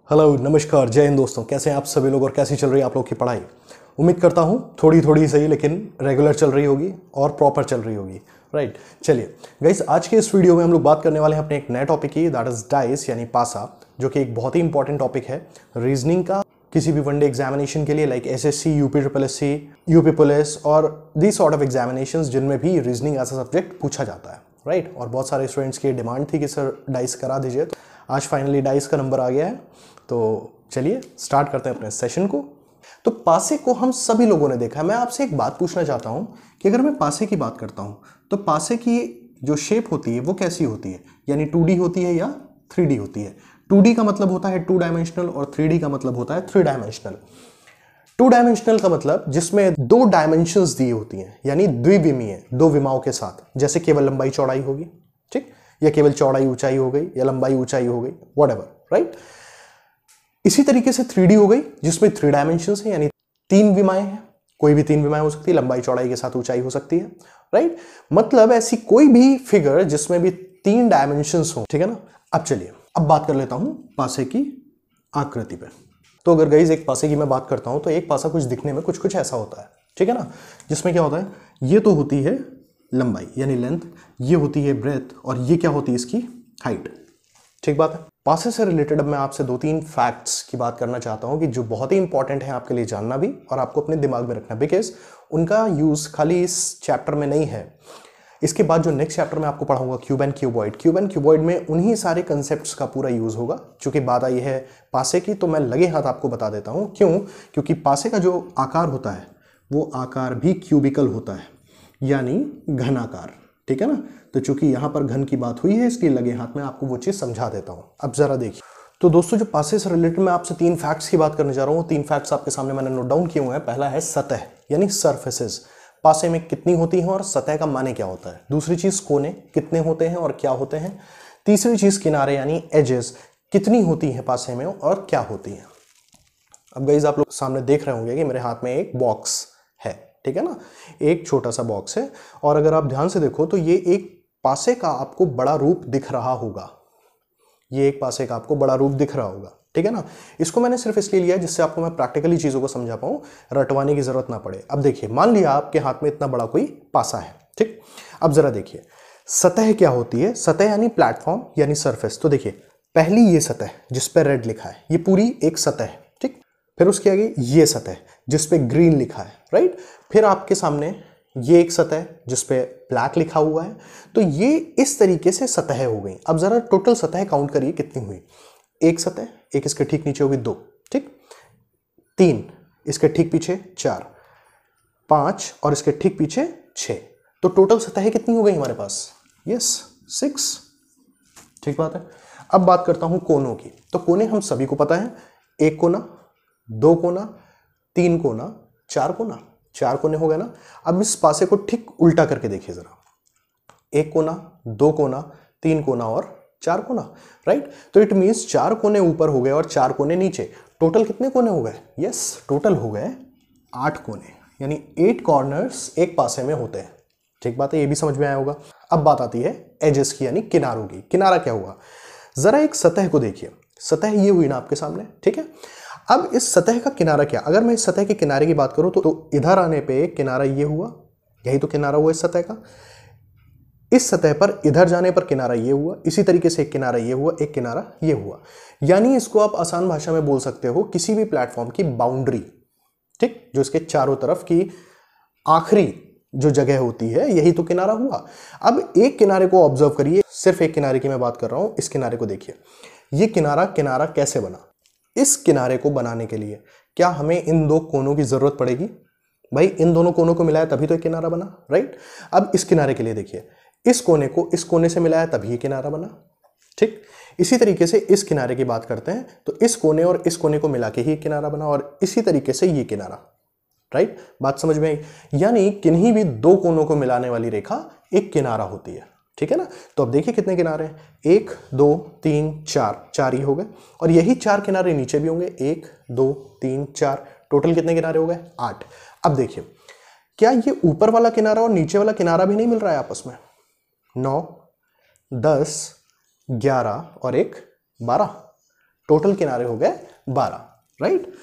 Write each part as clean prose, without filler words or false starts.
Hello नमस्कार जय हिंद दोस्तों, कैसे हैं आप सभी लोग और कैसी चल रही है आप लोग की पढ़ाई। उम्मीद करता हूँ थोड़ी थोड़ी सही लेकिन रेगुलर चल रही होगी और प्रॉपर चल रही होगी। राइट, चलिए गाइस, आज के इस वीडियो में हम लोग बात करने वाले हैं अपने एक नए टॉपिक की, दैट इज डाइस यानी पासा, जो कि एक बहुत ही इंपॉर्टेंट टॉपिक है रीजनिंग का किसी भी वनडे एग्जामिनेशन के लिए, like SSC, UP triple SC, UP police और दी सॉर्ट ऑफ एग्जामिनेशंस जिनमें भी रीजनिंग एज अ सब्जेक्ट पूछा जाता है। राइट, और बहुत सारे स्टूडेंट्स की डिमांड थी कि सर डाइस करा दीजिए, तो आज फाइनली डाइस का नंबर आ गया है। तो चलिए स्टार्ट करते हैं अपने सेशन को। तो पासे को हम सभी लोगों ने देखा है। मैं आपसे एक बात पूछना चाहता हूं कि अगर मैं पासे की बात करता हूं तो पासे की जो शेप होती है वो कैसी होती है, यानी 2D होती है या 3D होती है। 2D का मतलब होता है 2 डायमेंशनल और 3D का मतलब होता है 3 डायमेंशनल। 2 डायमेंशनल का मतलब जिसमें 2 डायमेंशंस दी होती हैं, यानी द्विविमीय, 2 विमाओं के साथ, जैसे केवल लंबाई चौड़ाई होगी, ठीक, या केवल चौड़ाई ऊंचाई हो गई या लंबाई ऊंचाई हो गई, व्हाटएवर। राइट, इसी तरीके से 3D हो गई जिसमें 3 डायमेंशंस है, यानी 3 विमाएं हैं, कोई भी 3 विमाएं हो सकती है, लंबाई चौड़ाई के साथ ऊंचाई हो सकती है। राइट, मतलब ऐसी कोई भी फिगर जिसमें भी 3 डायमेंशंस हो, ठीक है ना। अब चलिए, अब बात कर लेता हूं पासे की आकृति पे। तो अगर गाइस एक पासे की मैं बात करता हूं तो एक पासा कुछ दिखने में कुछ कुछ ऐसा होता है, ठीक है ना, जिसमें क्या होता है, ये तो होती है लंबाई यानी लेंथ, ये होती है ब्रेथ, और ये क्या होती है इसकी हाइट। ठीक बात है। पासे से रिलेटेड अब मैं आपसे 2-3 फैक्ट्स की बात करना चाहता हूं कि जो बहुत ही इंपॉर्टेंट है आपके लिए जानना भी और आपको अपने दिमाग में रखना, बिकॉज उनका यूज खाली इस चैप्टर में नहीं है। इसके बाद जो नेक्स्ट चैप्टर में आपको पढ़ाऊंगा cube and cuboid, cube and cuboid में उन्हीं सारे कंसेप्ट्स का पूरा यूज होगा। चूंकि बात आई है पासे की तो मैं लगे हाथ आपको बता देता हूं क्यों, क्योंकि पासे का जो आकार होता है वो आकार भी क्यूबिकल होता है, यानी घनाकार। ठीक है ना, तो चूंकि यहां पर घन की बात हुई है इसलिए लगे हाथ में आपको वो चीज समझा देता हूं। अब जरा देखिए, तो दोस्तों जो पासे से रिलेटेड मैं आपसे 3 फैक्ट्स की बात करने जा रहा हूं, 3 फैक्ट्स आपके सामने मैंने नोट डाउन किए हुए हैं। पहला है सतह यानी सरफेसेस, पासे में कितनी होती हैं और सतह का माने क्या होता है। दूसरी चीज कोने कितने होते हैं और क्या होते हैं। तीसरी चीज किनारे यानी एजेस कितनी होती है पासे में और क्या होती है। अब गाइस आप लोग सामने देख रहे होंगे कि मेरे हाथ में एक बॉक्स है, ठीक है ना, एक छोटा सा बॉक्स है, और अगर आप ध्यान से देखो तो ये एक पासे का आपको बड़ा रूप दिख रहा होगा, ये एक पासे का आपको बड़ा रूप दिख रहा होगा, ठीक है ना। इसको मैंने सिर्फ इसलिए लिया जिससे आपको मैं प्रैक्टिकली चीजों को समझा पाऊं, रटवाने की जरूरत ना पड़े। अब देखिए, मान लिया आपके हाथ में इतना बड़ा कोई पासा है, ठीक। अब जरा देखिए सतह क्या होती है। सतह यानी प्लेटफॉर्म यानी सरफेस। तो देखिए पहली ये सतह जिस पे रेड लिखा है ये पूरी एक सतह है, ठीक। फिर उसके आगे ये सतह जिस पे ग्रीन लिखा है, राइट। फिर आपके सामने ये एक सतह जिस पे ब्लैक लिखा हुआ है। तो ये इस तरीके से सतह हो गई। अब जरा टोटल सतह काउंट करिए कितनी हुई। एक सतह, एक इसके ठीक नीचे होगी 2, ठीक, 3 इसके ठीक पीछे 4, 5 और इसके ठीक पीछे 6। तो टोटल सतह कितनी हो गई हमारे पास, यस 6। ठीक बात है। अब बात करता हूं कोनों की। तो कोने हम सभी को पता है, 1 कोना, 2 कोना, 3 कोना, 4 कोना। 4 कोने हो गए ना। अब इस पासे को ठीक उल्टा करके देखिए जरा, 1 कोना, 2 कोना, 3 कोना और 4 कोना, राइट। तो इट मींस 4 कोने ऊपर हो गए और 4 कोने नीचे। टोटल कितने कोने हो गए, यस टोटल हो गए 8 कोने, यानी 8 कॉर्नर्स एक पासे में होते हैं। ठीक बात है, ये भी समझ में आया होगा। अब बात आती है एजेस की यानी किनारों की। किनारा क्या हुआ, जरा एक सतह को देखिए। सतह ये हुई ना आपके सामने, ठीक है। अब इस सतह का किनारा क्या, अगर मैं इस सतह के किनारे की बात करूं तो इधर आने पे किनारा ये हुआ, यही तो किनारा हुआ इस सतह का। इस सतह पर इधर जाने पर किनारा ये हुआ, इसी तरीके से एक किनारा ये हुआ, एक किनारा ये हुआ। यानी इसको आप आसान भाषा में बोल सकते हो किसी भी प्लेटफॉर्म की बाउंड्री, ठीक, जो इसके चारों तरफ की आखिरी जो जगह होती है यही तो किनारा हुआ। अब एक किनारे को ऑब्जर्व करिए, सिर्फ एक किनारे की मैं बात कर रहा हूं। इस किनारे को देखिए, ये किनारा कैसे बना। इस किनारे को बनाने के लिए क्या हमें इन 2 कोनों की जरूरत पड़ेगी, भाई इन दोनों कोनों को मिलाया तभी तो एक किनारा बना, राइट। अब इस किनारे के लिए देखिए, इस कोने को इस कोने से मिलाया तभी ये किनारा बना, ठीक। इसी तरीके से इस किनारे की बात करते हैं तो इस कोने और इस कोने को मिला के ही किनारा बना, और इसी तरीके से ये किनारा, राइट। बात समझ में आई, यानी किन्हीं भी 2 कोनों को मिलाने वाली रेखा एक किनारा होती है, ठीक है ना। तो अब देखिए कितने किनारे हैं, 1 2 3 4, 4 ही हो गए, और यही 4 किनारे नीचे भी होंगे, 1 2 3 4, टोटल कितने किनारे हो गए, 8। अब देखिए क्या ये ऊपर वाला किनारा और नीचे वाला किनारा भी नहीं मिल रहा है आपस में, 9 10 11 और 1 12, टोटल किनारे हो गए 12, राइट।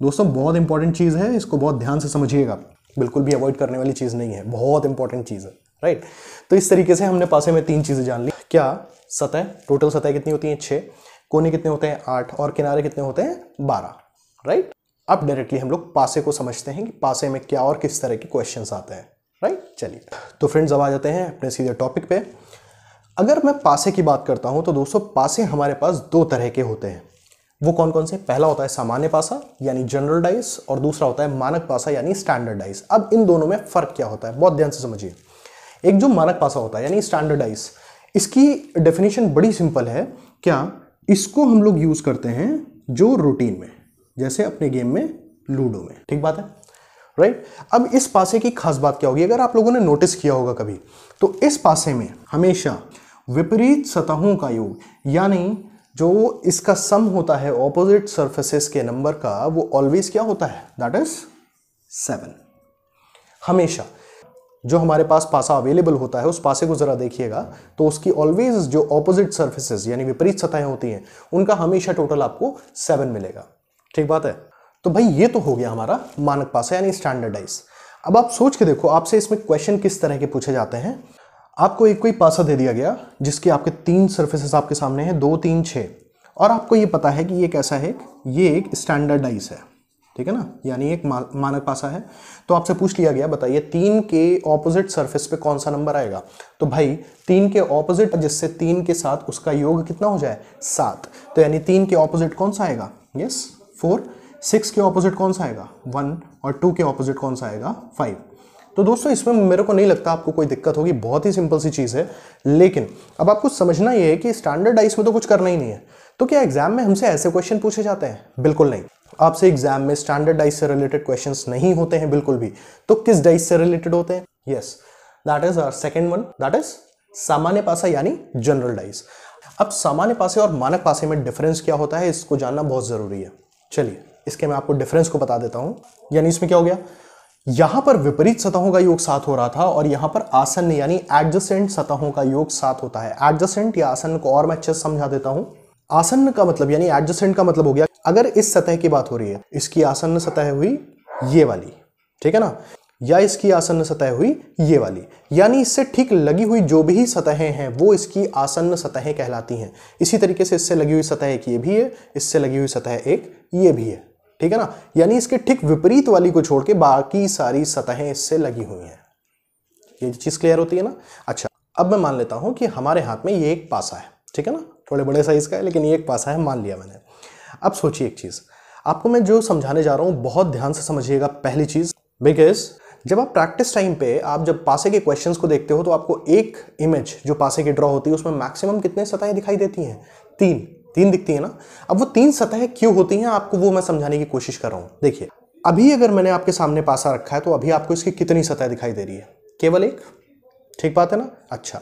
दोस्तों बहुत इंपॉर्टेंट चीज है, इसको बहुत ध्यान से समझिएगा, बिल्कुल भी अवॉइड करने वाली चीज नहीं है, बहुत इंपॉर्टेंट चीज है, राइट। तो इस तरीके से हमने पासे में 3 चीजें जान ली। क्या? सतह, टोटल सतह कितनी होती है 6, कोने कितने होते हैं 8 और किनारे कितने होते हैं 12, राइट। अब डायरेक्टली हम लोग पासे को समझते हैं कि पासे में क्या और किस तरह के क्वेश्चंस आते हैं, राइट। चलिए तो फ्रेंड्स अब आ जाते हैं अपने सीधे टॉपिक पे। अगर मैं पासे की बात करता हूं तो दोस्तों पासे हमारे पास 2 तरह के होते हैं। वो कौन कौन से? पहला होता है सामान्य पासा यानी जनरल डाइस, और दूसरा होता है मानक पासा यानी स्टैंडर्ड डाइस। अब इन दोनों में फर्क क्या होता है, बहुत ध्यान से समझिए। एक जो मानक पासा होता है यानी स्टैंडर्ड डाइस, इसकी डेफिनेशन बड़ी सिंपल है। क्या? इसको हम लोग यूज करते हैं जो रूटीन में, जैसे अपने गेम में लूडो में, ठीक बात है, राइट। अब इस पासे की खास बात क्या होगी, अगर आप लोगों ने नोटिस किया होगा कभी, तो इस पासे में हमेशा विपरीत सतहों का योग, यानी जो इसका सम होता है ऑपोजिट सरफेसेस के नंबर का, वो ऑलवेज क्या होता है, दैट इज 7। हमेशा जो हमारे पास पासा अवेलेबल होता है, उस पासे को जरा देखिएगा तो उसकी ऑलवेज जो ऑपोजिट सरफेसेस यानी विपरीत सतहें होती हैं, उनका हमेशा टोटल आपको 7 मिलेगा, ठीक बात है। तो भाई ये तो हो गया हमारा मानक पासा यानी स्टैंडर्डाइज। अब आप सोच के देखो, आपसे इसमें क्वेश्चन किस तरह के पूछे जाते हैं। आपको एक कोई पासा दे दिया गया जिसके आपके 3 सरफेसेस आपके सामने हैं, 2 3 6, और आपको ये पता है कि ये कैसा है, ये एक स्टैंडर्डाइज है, ठीक है ना, यानी एक मानक पासा है। तो आपसे पूछ लिया गया, बताइए 3 के ऑपोजिट सरफेस पे कौन सा नंबर आएगा। तो भाई 3 के ऑपोजिट, जिससे 3 के साथ उसका योग कितना हो जाए 7, तो यानी 3 के ऑपोजिट कौन सा आएगा, यस 4। 6 के ऑपोजिट कौन सा आएगा 1, और 2 के ऑपोजिट कौन सा आएगा 5। तो दोस्तों इसमें मेरे को नहीं लगता आपको कोई दिक्कत होगी, बहुत ही सिंपल सी चीज है। लेकिन अब आपको समझना यह है कि स्टैंडर्डाइज में तो कुछ करना ही नहीं है। तो क्या एग्जाम में हमसे ऐसे क्वेश्चन पूछे जाते हैं? बिल्कुल नहीं। आपसे एग्जाम में स्टैंडर्डाइज से रिलेटेड क्वेश्चंस नहीं होते हैं, बिल्कुल भी। तो किस डाइस से रिलेटेड होते हैं? Yes, that is our second one, that is सामान्य पासा यानी जनरल डाइस। अब सामान्य पासे और मानक पासे में डिफरेंस क्या होता है, इसको जानना बहुत जरूरी है। चलिए इसके मैं आपको डिफरेंस को बता देता हूं। यानी इसमें क्या हो गया, यहां पर विपरीत सतहों का योग 7 हो रहा था, और यहां पर आसन्न यानी एडजेसेंट सतहों का योग 7 होता है। एडजेसेंट या आसन्न को और मैं अच्छे से समझा देता हूं। आसन्न का मतलब यानी एडजेसेंट का मतलब हो गया, अगर इस सतह की बात हो रही है, इसकी आसन्न सतह हुई ये वाली, ठीक है ना, या इसकी आसन्न सतह हुई ये वाली, यानी इससे ठीक लगी हुई जो भी सतहें हैं वो इसकी आसन्न सतहें कहलाती हैं। इसी तरीके से इससे लगी हुई सतह एक ये भी है, इससे लगी हुई सतह एक ये भी है, ठीक है ना, यानी इसके ठीक विपरीत वाली को छोड़ के बाकी सारी सतहें इससे लगी हुई हैं। ये चीज क्लियर होती है ना। अच्छा, अब मैं मान लेता हूं कि हमारे हाथ में ये एक पासा है, ठीक है ना, थोड़े बड़े साइज का है, लेकिन ये एक पासा है, मान लिया मैंने। अब सोचिए एक चीज, आपको मैं जो समझाने जा रहा हूं बहुत ध्यान से समझिएगा। पहली चीज, बिकॉज जब आप प्रैक्टिस टाइम पे आप जब पासे के क्वेश्चंस को देखते हो तो आपको एक इमेज जो पासे की ड्रॉ होती है उसमें मैक्सिमम कितने सतहें दिखाई देती हैं? 3 दिखती है ना। अब वो 3 सतहें क्यों होती हैं, आपको वो मैं समझाने की कोशिश कर रहा हूं। देखिए अभी अगर मैंने आपके सामने पासा रखा है तो अभी आपको इसकी कितनी सतह दिखाई दे रही है? केवल एक, ठीक बात है ना। अच्छा,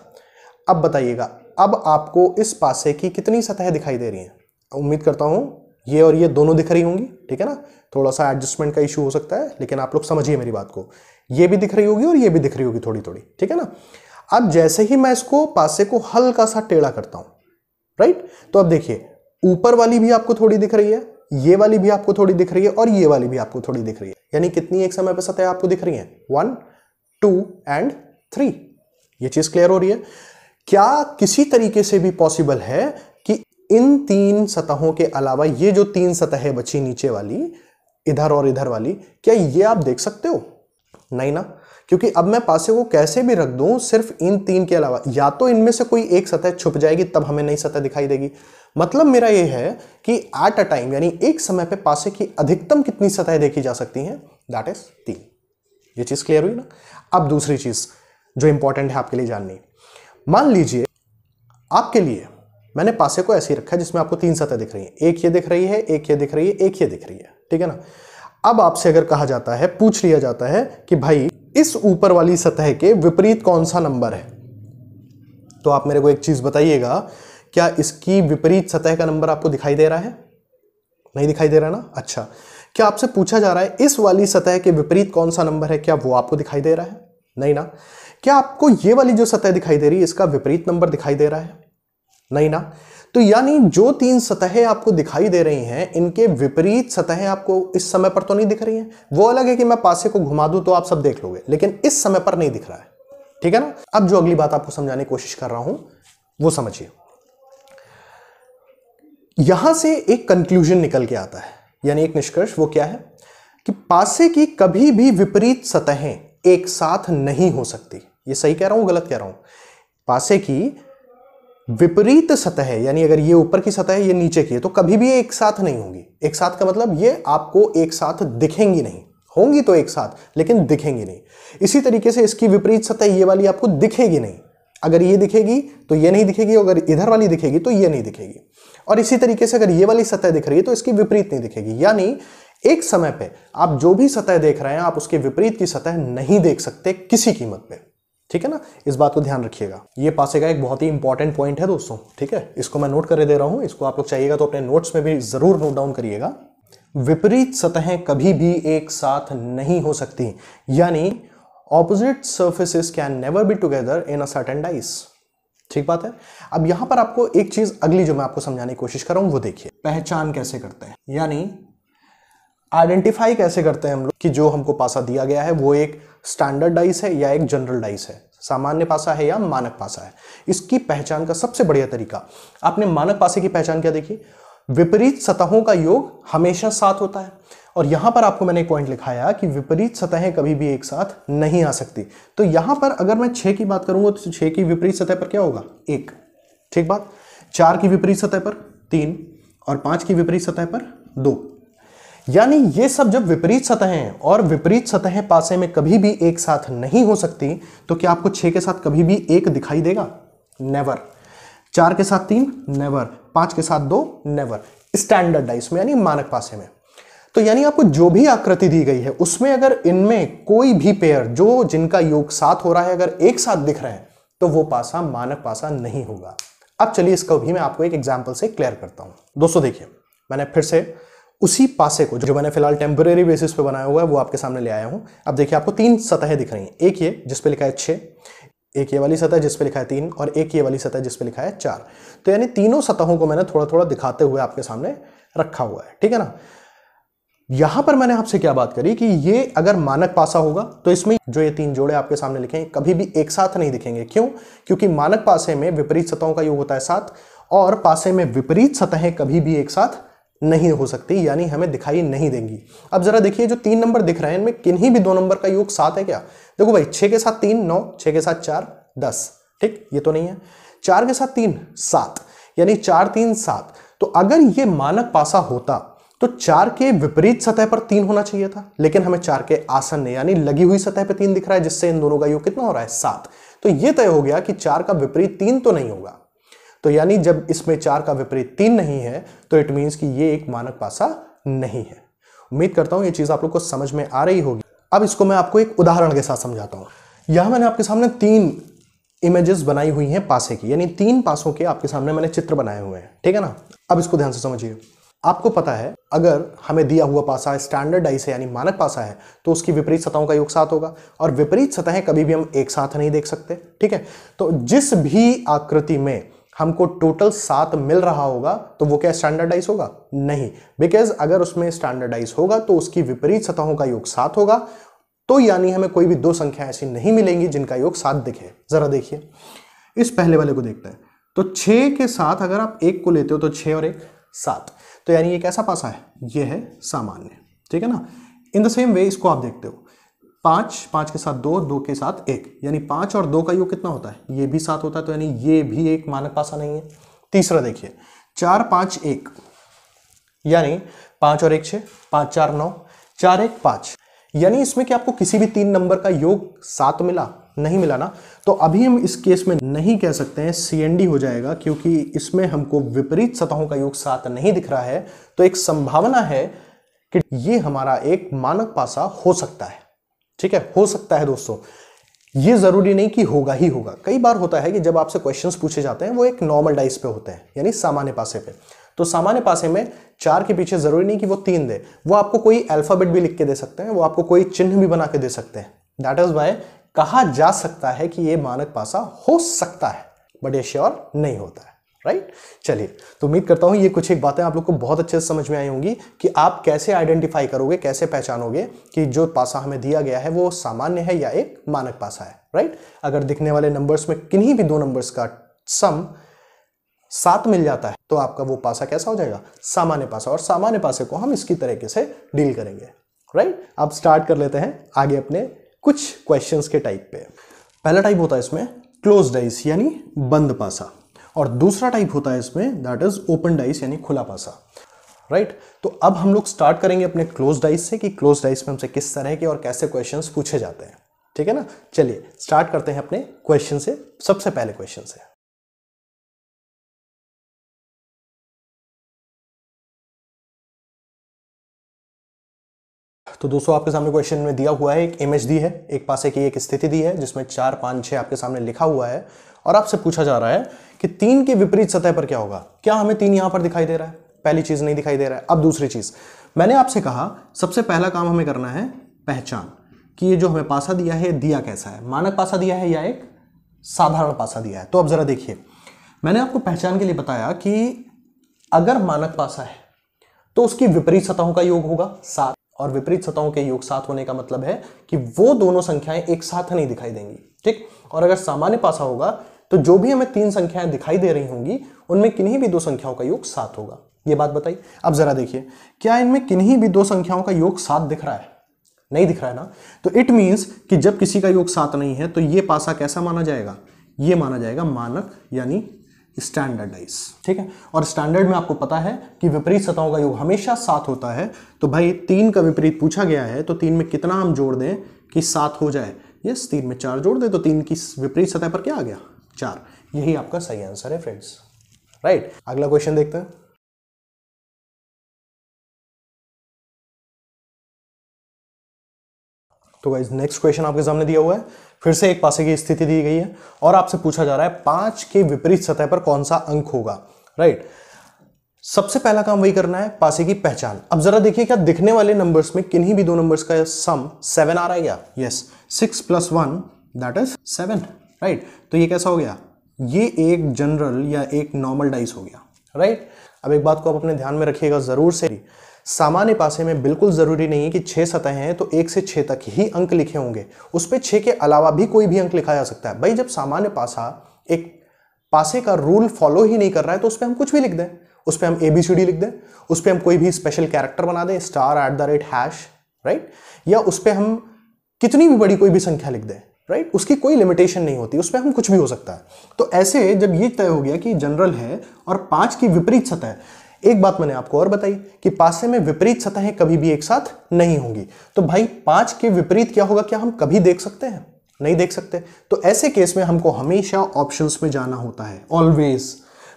अब बताइएगा, अब आपको इस पासे की कितनी सतह दिखाई दे रही हैं? उम्मीद करता हूं ये और ये दोनों दिख रही होंगी, ठीक है ना। थोड़ा सा एडजस्टमेंट का इशू हो सकता है, लेकिन आप लोग समझिए मेरी बात को। ये भी दिख रही होगी और ये भी दिख रही होगी थोड़ी थोड़ी, ठीक है ना। अब जैसे ही मैं इसको पासे को हल्का सा टेढ़ा करता हूं, राइट, तो अब देखिए ऊपर वाली भी आपको थोड़ी दिख रही है, ये वाली भी आपको थोड़ी दिख रही है, और ये वाली भी आपको थोड़ी दिख रही है। यानी कितनी एक समय पर सतह आपको दिख रही है? 1 2 एंड 3। ये चीज क्लियर हो रही है। क्या किसी तरीके से भी पॉसिबल है कि इन 3 सतहों के अलावा ये जो 3 सतहें बची नीचे वाली, इधर और इधर वाली, क्या ये आप देख सकते हो? नहीं ना, क्योंकि अब मैं पासे को कैसे भी रख दूं, सिर्फ इन 3 के अलावा या तो इनमें से कोई एक सतह छुप जाएगी, तब हमें नई सतह दिखाई देगी। मतलब मेरा ये है कि एट अ टाइम यानी एक समय पे पासे की अधिकतम कितनी सतह देखी जा सकती हैं? That is 3। ये चीज क्लियर हुई ना। अब दूसरी चीज जो इंपॉर्टेंट है आपके लिए जाननी, मान लीजिए आपके लिए मैंने पासे को ऐसे ही रखा है जिसमें आपको 3 सतह दिख रही है, एक ये दिख रही है, एक ये दिख रही है, एक ये दिख रही है, ठीक है ना। अब आपसे अगर कहा जाता है, पूछ लिया जाता है कि भाई इस ऊपर वाली सतह के विपरीत कौन सा नंबर है, तो आप मेरे को एक चीज बताइएगा, क्या इसकी विपरीत सतह का नंबर आपको दिखाई दे रहा है? नहीं दिखाई दे रहा ना। अच्छा, क्या आपसे पूछा जा रहा है इस वाली सतह के विपरीत कौन सा नंबर है, क्या वो आपको दिखाई दे रहा है? नहीं ना। क्या आपको ये वाली जो सतह दिखाई दे रही है इसका विपरीत नंबर दिखाई दे रहा है? नहीं ना। तो यानी जो तीन सतहें आपको दिखाई दे रही हैं, इनके विपरीत सतहें आपको इस समय पर तो नहीं दिख रही हैं। वो अलग है कि मैं पासे को घुमा दूं तो आप सब देख लोगे, लेकिन इस समय पर नहीं दिख रहा है, ठीक है ना। अब जो अगली बात आपको समझाने की कोशिश कर रहा हूं वो समझिए। यहां से एक कंक्लूजन निकल के आता है, यानी एक निष्कर्ष। वो क्या है कि पासे की कभी भी विपरीत सतहें एक साथ नहीं हो सकती। ये सही कह रहा हूं, गलत कह रहा हूं? पासे की विपरीत सतह है, यानी अगर ये ऊपर की सतह है, ये नीचे की है, तो कभी भी एक साथ नहीं होंगी। एक साथ का मतलब ये आपको एक साथ दिखेंगी नहीं, होंगी तो एक साथ, लेकिन दिखेंगी नहीं। इसी तरीके से इसकी विपरीत सतह ये वाली आपको दिखेगी नहीं। अगर ये दिखेगी तो ये नहीं दिखेगी, अगर इधर वाली दिखेगी तो ये नहीं दिखेगी। और इसी तरीके से अगर ये वाली सतह दिख रही है तो इसकी विपरीत नहीं दिखेगी। यानी एक समय पे आप जो भी सतह देख रहे हैं, आप उसके विपरीत की सतह नहीं देख सकते किसी कीमत पे, ठीक है ना। इस बात को ध्यान रखिएगा। ये पासे का एक बहुत ही इंपॉर्टेंट पॉइंट है दोस्तों, ठीक है। इसको मैं नोट कर दे रहा हूं, इसको आप लोग चाहिएगा तो अपने नोट्स में भी जरूर नोट डाउन करिएगा। विपरीत सतहें कभी भी एक साथ नहीं हो सकती, यानी opposite surfaces can never be together in a certain dice. ठीक बात है। अब यहां पर आपको एक चीज अगली जो मैं आपको समझाने की कोशिश कर रहा हूं वो देखिए। पहचान कैसे करते हैं, यानी आइडेंटिफाई कैसे करते हैं हम लोग कि जो हमको पासा दिया गया है वो एक स्टैंडर्ड डाइस है या एक जनरल डाइस है, सामान्य पासा है या मानक पासा है। इसकी पहचान का सबसे बढ़िया तरीका, आपने मानक पासे की पहचान क्या देखी, विपरीत सतहों का योग हमेशा साथ होता है। और यहां पर आपको मैंने एक पॉइंट लिखाया कि विपरीत सतहें कभी भी एक साथ नहीं आ सकती। तो यहां पर अगर मैं 6 की बात करूंगा तो 6 की विपरीत सतह पर क्या होगा, 1, ठीक बात। 4 की विपरीत सतह पर 3 और 5 की विपरीत सतह पर 2। यानी ये सब जब विपरीत सतहें और विपरीत सतहें पासे में कभी भी एक साथ नहीं हो सकती, तो क्या आपको 6 के साथ कभी भी 1 दिखाई देगा? नेवर। 4 के साथ 3, नेवर। 5 के साथ 2, नेवर। स्टैंडर्ड डाइस में यानी मानक पासे में। तो यानी आपको जो भी आकृति दी गई है उसमें अगर इनमें कोई भी पेयर जो जिनका योग साथ हो रहा है अगर एक साथ दिख रहे हैं तो वो पासा मानक पासा नहीं होगा। अब चलिए इसको भी मैं आपको एक एग्जांपल से क्लियर करता हूं। दोस्तों देखिए, मैंने फिर से उसी पासे को जो मैंने फिलहाल टेम्परेरी बेसिस पे बनाया हुआ है वो आपके सामने ले आया हूं। अब देखिए आपको 3 सतहें दिख रही हैं, एक ये जिस पे लिखा है 6, एक ये वाली सतह जिस पे लिखा है 3 और एक ये वाली सतह जिस पे लिखा है 4। तो यानी तीनों सतहों को मैंने थोड़ा थोड़ा दिखाते हुए आपके सामने रखा हुआ है, ठीक है ना। यहां पर मैंने आपसे क्या बात करी कि ये अगर मानक पासा होगा तो इसमें जो ये 3 जोड़े आपके सामने लिखे हैं कभी भी एक साथ नहीं दिखेंगे। क्यों? क्योंकि मानक पासे में विपरीत सतहों का योग होता है 7 और पासे में विपरीत सतहें कभी भी एक साथ नहीं हो सकती, यानी हमें दिखाई नहीं देंगी। अब जरा देखिए जो 3 नंबर दिख रहे हैं इनमें किन्हीं भी 2 नंबर का योग 7 है क्या? देखो भाई 6 के साथ 3 9, 6 के साथ 4 10, ठीक, ये तो नहीं है। 4 के साथ 3 7, यानी 4 3 7। तो अगर ये मानक पासा होता तो 4 के विपरीत सतह पर 3 होना चाहिए था, लेकिन हमें 4 के आसन्न यानी लगी हुई सतह पर 3 दिख रहा है, जिससे इन दोनों का योग कितना हो रहा है 7। तो ये तय हो गया कि 4 का विपरीत 3 तो नहीं होगा। तो यानी जब इसमें 4 का विपरीत 3 नहीं है तो इट मीन्स कि ये एक मानक पासा नहीं है। उम्मीद करता हूं ये चीज आप लोग को समझ में आ रही होगी। अब इसको मैं आपको एक उदाहरण के साथ समझाता हूं। यहां मैंने आपके सामने 3 इमेजेस बनाई हुई हैं पासे की, यानी 3 पासों के आपके सामने मैंने चित्र बनाए हुए हैं, ठीक है ना। अब इसको ध्यान से समझिए। आपको पता है अगर हमें दिया हुआ पासा स्टैंडर्ड डाइस है यानी मानक पासा है तो उसकी विपरीत सतहों का योग 7 होगा और विपरीत सतहें कभी भी हम एक साथ नहीं देख सकते, ठीक है। तो जिस भी आकृति में हमको टोटल 7 मिल रहा होगा तो वो क्या स्टैंडर्डाइज होगा? नहीं, बिकॉज अगर उसमें स्टैंडर्डाइज होगा तो उसकी विपरीत सतहों का योग 7 होगा। तो यानी हमें कोई भी 2 संख्या ऐसी नहीं मिलेंगी जिनका योग 7 दिखे। जरा देखिए इस पहले वाले को देखते हैं। तो 6 के साथ अगर आप 1 को लेते हो तो 6 और 1 7, तो यानी ये कैसा पासा है? ये है सामान्य, ठीक है ना। इन द सेम वे इसको आप देखते हो 5 के साथ 2, 2 के साथ 1, यानी 5 और 2 का योग कितना होता है? ये भी 7 होता है, तो यानी ये भी एक मानक पासा नहीं है। तीसरा देखिए 4 5 1, यानी 5 और 1 6, 5 4 9, 4 1 5, यानी इसमें कि आपको किसी भी 3 नंबर का योग 7 मिला? नहीं मिला ना। तो अभी हम इस केस में नहीं कह सकते हैं, CND हो जाएगा, क्योंकि इसमें हमको विपरीत सतहों का योग 7 नहीं दिख रहा है। तो एक संभावना है कि ये हमारा एक मानक पासा हो सकता है, ठीक है, हो सकता है दोस्तों। ये जरूरी नहीं कि होगा ही होगा। कई बार होता है कि जब आपसे क्वेश्चंस पूछे जाते हैं वो एक नॉर्मल डाइस पे होते हैं, यानी सामान्य पासे पे। तो सामान्य पासे में 4 के पीछे जरूरी नहीं कि वो 3 दे, वो आपको कोई अल्फाबेट भी लिख के दे सकते हैं, वो आपको कोई चिन्ह भी बना के दे सकते हैं। दैट इज वाई कहा जा सकता है कि ये मानक पासा हो सकता है, बट ये श्योर नहीं होता है। राइट। चलिए, तो उम्मीद करता हूं ये कुछ एक बातें आप लोग को बहुत अच्छे से समझ में आई होंगी कि आप कैसे आइडेंटिफाई करोगे, कैसे पहचानोगे कि जो पासा हमें दिया गया है वो सामान्य है या एक मानक पासा है, राइट। अगर दिखने वाले नंबर्स में किन्हीं भी दो नंबर्स का सम 7 मिल जाता है तो आपका वो पासा कैसा हो जाएगा, सामान्य पासा। और सामान्य पासे को हम इसकी तरीके से डील करेंगे, राइट। अब स्टार्ट कर लेते हैं आगे अपने कुछ क्वेश्चंस के टाइप पे। पहला टाइप होता है इसमें क्लोज डाइस यानी बंद पासा, और दूसरा टाइप होता है इसमें दैट इज ओपन डाइस यानी खुला पासा, राइट। तो अब हम लोग स्टार्ट करेंगे अपने क्लोज डाइस से कि क्लोज डाइस में हमसे किस तरह के और कैसे क्वेश्चंस पूछे जाते हैं, ठीक है ना। चलिए स्टार्ट करते हैं अपने क्वेश्चन से, सबसे पहले क्वेश्चन से। तो दोस्तों आपके सामने क्वेश्चन में दिया हुआ है, एक इमेज दी है, एक पासे की एक स्थिति दी है जिसमें 4, 5, 6 आपके सामने लिखा हुआ है, और आपसे पूछा जा रहा है कि 3 के विपरीत सतह पर क्या होगा। क्या हमें 3 यहां पर दिखाई दे रहा है? पहली चीज नहीं दिखाई दे रहा है। अब दूसरी चीज, मैंने आपसे कहा सबसे पहला काम हमें करना है पहचान कि ये जो हमें पासा दिया है दिया कैसा है, मानक पासा दिया है या एक साधारण पासा दिया है। तो अब जरा देखिए, मैंने आपको पहचान के लिए बताया कि अगर मानक पासा है तो उसकी विपरीत सतहों का योग होगा 7, और विपरीत सतहों के योग 7 होने का मतलब है कि वो दोनों संख्याएं एक साथ नहीं दिखाई देंगी, ठीक। और अगर सामान्य पासा होगा तो जो भी हमें 3 संख्याएं दिखाई दे रही होंगी उनमें किन्हीं भी 2 संख्याओं का योग 7 होगा। ये बात बताइए। अब जरा देखिए, क्या इनमें किन्हीं भी 2 संख्याओं का योग 7 दिख रहा है? नहीं दिख रहा है ना। तो इट मींस कि जब किसी का योग 7 नहीं है तो ये पासा कैसा माना जाएगा? ये माना जाएगा मानक यानी स्टैंडर्डाइज, ठीक है। और स्टैंडर्ड में आपको पता है कि विपरीत सतहों का योग हमेशा 7 होता है। तो भाई 3 का विपरीत पूछा गया है तो 3 में कितना हम जोड़ दें कि 7 हो जाए? यस, 3 में 4 जोड़ दें तो 3 की विपरीत सतह पर क्या आ गया? 4। यही आपका सही आंसर है फ्रेंड्स, राइट। अगला क्वेश्चन देखते हैं। तो गाइस नेक्स्ट क्वेश्चन आपके सामने दिया हुआ है, फिर से एक पासे की स्थिति दी गई है और आपसे पूछा जा रहा है 5 के विपरीत सतह पर कौन सा अंक होगा, राइट। सबसे पहला काम वही करना है, पासे की पहचान। अब जरा देखिए, क्या दिखने वाले नंबर्स में किन्हीं भी 2 नंबर्स का सम 7 आ रहा है क्या? Yes, 6 + 1 that is 7, right. तो ये कैसा हो गया? ये एक जनरल या एक नॉर्मल डाइस हो गया, राइट। अब एक बात को आप अपने ध्यान में रखिएगा जरूर से, सामान्य पासे में बिल्कुल जरूरी नहीं है कि 6 सतह हैं तो 1 से 6 तक ही अंक लिखे होंगे, उस पे 6 के अलावा भी कोई भी अंक लिखा जा सकता है। भाई जब सामान्य पासा एक पासे का रूल फॉलो ही नहीं कर रहा है तो उस पर हम कुछ भी लिख दें, उस पर हम ABCD लिख दें, उस पर हम कोई भी स्पेशल कैरेक्टर बना दें, *@#, राइट, या उस पर हम कितनी भी बड़ी कोई भी संख्या लिख दें, राइट। उसकी कोई लिमिटेशन नहीं होती, उस पर हम कुछ भी हो सकता है। तो ऐसे जब ये तय हो गया कि जनरल है और 5 की विपरीत सतह, एक बात मैंने आपको और बताई कि पासे में विपरीत सतहें कभी भी एक साथ नहीं होंगी। तो भाई 5 के विपरीत क्या होगा, क्या हम कभी देख सकते हैं? नहीं देख सकते। तो ऐसे केस में हमको हमेशा ऑप्शंस में जाना होता है, ऑलवेज।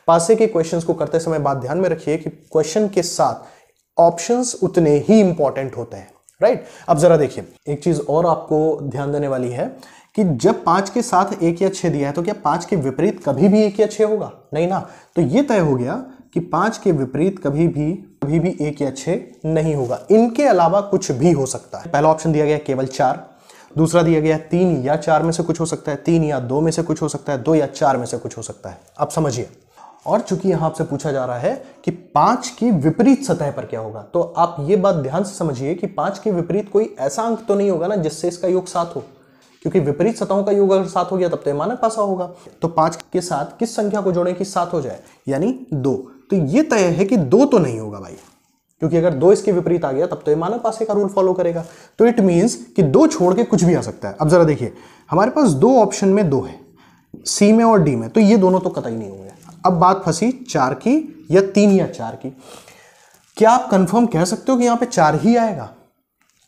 पासे के क्वेश्चंस को करते समय बात ध्यान में रखिए कि क्वेश्चन के साथ ऑप्शंस उतने ही इंपॉर्टेंट होते हैं, राइट। अब जरा देखिए, एक चीज और आपको ध्यान देने वाली है कि जब 5 के साथ 1 या 6 दिया है तो क्या 5 के विपरीत कभी भी 1 या 6 होगा? नहीं ना। तो ये तय हो गया कि 5 के विपरीत कभी भी 1 या 6 नहीं होगा, इनके अलावा कुछ भी हो सकता है। पहला ऑप्शन दिया गया केवल 4, दूसरा दिया गया 3 या 4 में से कुछ हो सकता है, 3 या 2 में से कुछ हो सकता है, 2 या 4 में से कुछ हो सकता है। अब समझिए, और चूंकि यहां आपसे पूछा जा रहा है कि 5 की विपरीत सतह पर क्या होगा, तो आप ये बात ध्यान से समझिए कि 5 के विपरीत कोई ऐसा अंक तो नहीं होगा ना जिससे इसका योग 7 हो, क्योंकि विपरीत सतहों का योग अगर 7 हो गया तब तो मानक पासा होगा। तो 5 के साथ किस संख्या को जोड़ें कि 7 हो जाए, यानी 2। तो ये तय है कि 2 तो नहीं होगा भाई, क्योंकि अगर 2 इसके विपरीत आ गया तब तो ये मानक पासे का रूल फॉलो करेगा। तो इट मींस कि 2 छोड़ के कुछ भी आ सकता है। अब जरा देखिए, हमारे पास 2 ऑप्शन में 2 है, सी में और डी में, तो ये दोनों तो कतई नहीं होंगे। अब बात फंसी 4 की या 3 या 4 की। क्या आप कंफर्म कह सकते हो कि यहां पे 4 ही आएगा?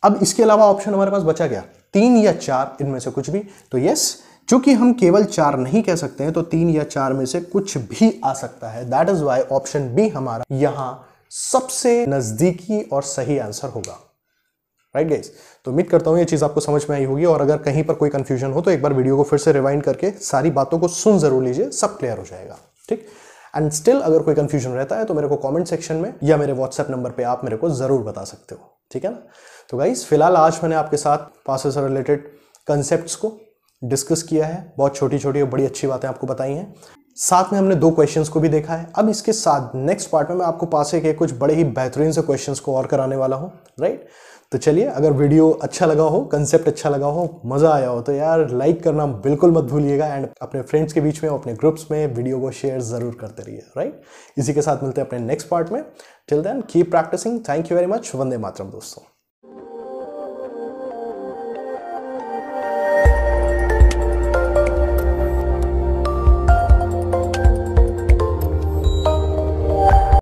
अब इसके अलावा ऑप्शन हमारे पास बचा गया 3 या 4, इनमें से कुछ भी। तो यस, चूंकि हम केवल 4 नहीं कह सकते हैं तो 3 या 4 में से कुछ भी आ सकता है। That is why option B हमारा यहां सबसे नजदीकी और सही आंसर होगा, राइट गाइस। तो उम्मीद करता हूं ये चीज आपको समझ में आई होगी, और अगर कहीं पर कोई कंफ्यूजन हो तो एक बार वीडियो को फिर से रिवाइंड करके सारी बातों को सुन जरूर लीजिए, सब क्लियर हो जाएगा, ठीक। एंड स्टिल अगर कोई कंफ्यूजन रहता है तो मेरे को कमेंट सेक्शन में या मेरे व्हाट्सएप नंबर पे आप मेरे को जरूर बता सकते हो, ठीक है ना। तो गाइस फिलहाल आज मैंने आपके साथ पासे से रिलेटेड कंसेप्ट्स को डिस्कस किया है, बहुत छोटी छोटी और बड़ी अच्छी बातें आपको बताई हैं। साथ में हमने 2 क्वेश्चंस को भी देखा है। अब इसके साथ नेक्स्ट पार्ट में मैं आपको पासे के कुछ बड़े ही बेहतरीन से क्वेश्चंस को और कराने वाला हूं, राइट। तो चलिए, अगर वीडियो अच्छा लगा हो, कंसेप्ट अच्छा लगा हो, मजा आया हो, तो यार लाइक करना बिल्कुल मत भूलिएगा एंड अपने फ्रेंड्स के बीच में, अपने ग्रुप्स में वीडियो को शेयर जरूर करते रहिए, राइट। इसी के साथ मिलते हैं अपने नेक्स्ट पार्ट में। Till then keep practicing. Thank you very much. वंदे मातरम दोस्तों।